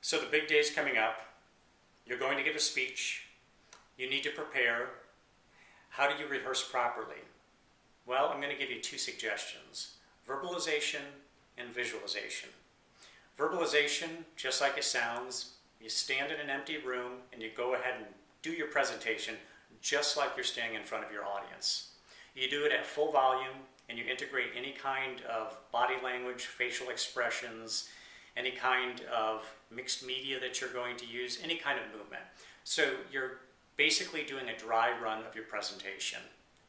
So the big day's coming up. You're going to give a speech. You need to prepare. How do you rehearse properly? Well, I'm going to give you two suggestions: verbalization and visualization. Verbalization, just like it sounds, you stand in an empty room and you go ahead and do your presentation just like you're standing in front of your audience. You do it at full volume and you integrate any kind of body language, facial expressions, any kind of mixed media that you're going to use, any kind of movement. So you're basically doing a dry run of your presentation,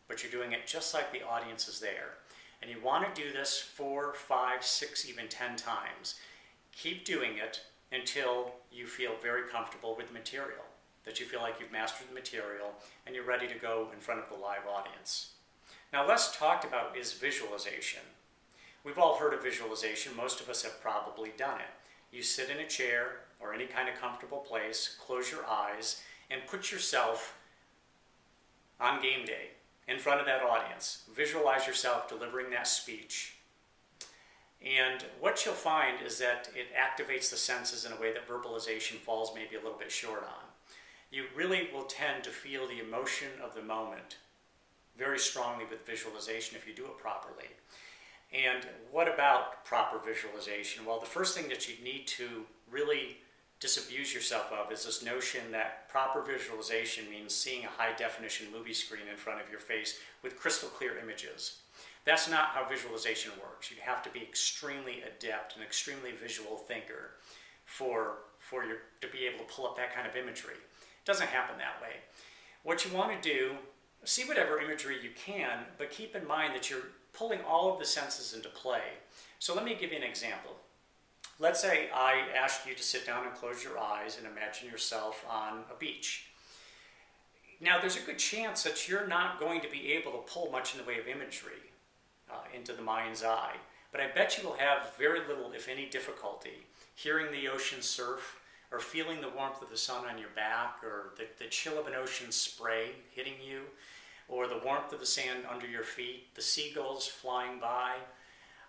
but you're doing it just like the audience is there. And you want to do this 4, 5, 6, even 10 times. Keep doing it until you feel very comfortable with the material, that you feel like you've mastered the material and you're ready to go in front of the live audience. Now, less talked about is visualization. We've all heard of visualization. Most of us have probably done it. You sit in a chair or any kind of comfortable place, close your eyes, and put yourself on game day in front of that audience. Visualize yourself delivering that speech. And what you'll find is that it activates the senses in a way that verbalization falls maybe a little bit short on. You really will tend to feel the emotion of the moment very strongly with visualization if you do it properly. And what about proper visualization? Well, the first thing that you need to really disabuse yourself of is this notion that proper visualization means seeing a high-definition movie screen in front of your face with crystal clear images. That's not how visualization works. You have to be extremely adept, an extremely visual thinker to be able to pull up that kind of imagery. It doesn't happen that way. What you want to do, see whatever imagery you can, but keep in mind that you're pulling all of the senses into play. So let me give you an example. Let's say I ask you to sit down and close your eyes and imagine yourself on a beach. Now, there's a good chance that you're not going to be able to pull much in the way of imagery into the mind's eye, but I bet you will have very little, if any, difficulty hearing the ocean surf or feeling the warmth of the sun on your back or the chill of an ocean spray hitting you or the warmth of the sand under your feet, the seagulls flying by.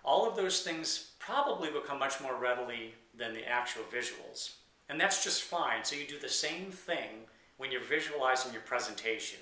All of those things probably will come much more readily than the actual visuals. And that's just fine. So you do the same thing when you're visualizing your presentation.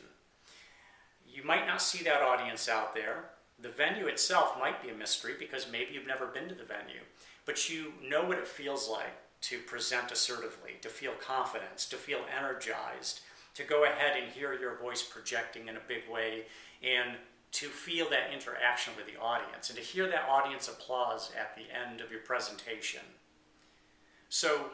You might not see that audience out there. The venue itself might be a mystery because maybe you've never been to the venue, but you know what it feels like to present assertively, to feel confidence, to feel energized, to go ahead and hear your voice projecting in a big way, and to feel that interaction with the audience, and to hear that audience applause at the end of your presentation. So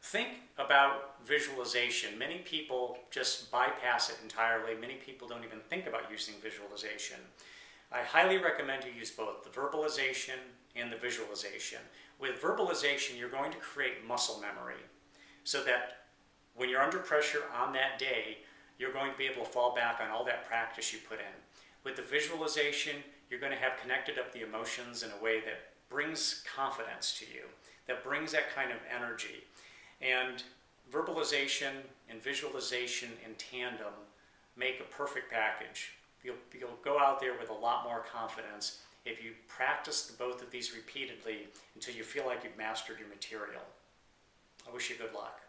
think about visualization. Many people just bypass it entirely. Many people don't even think about using visualization. I highly recommend you use both the verbalization and the visualization. With verbalization, you're going to create muscle memory so that when you're under pressure on that day, you're going to be able to fall back on all that practice you put in. With the visualization, you're going to have connected up the emotions in a way that brings confidence to you, that brings that kind of energy. And verbalization and visualization in tandem make a perfect package. You'll go out there with a lot more confidence if you practice both of these repeatedly until you feel like you've mastered your material. I wish you good luck.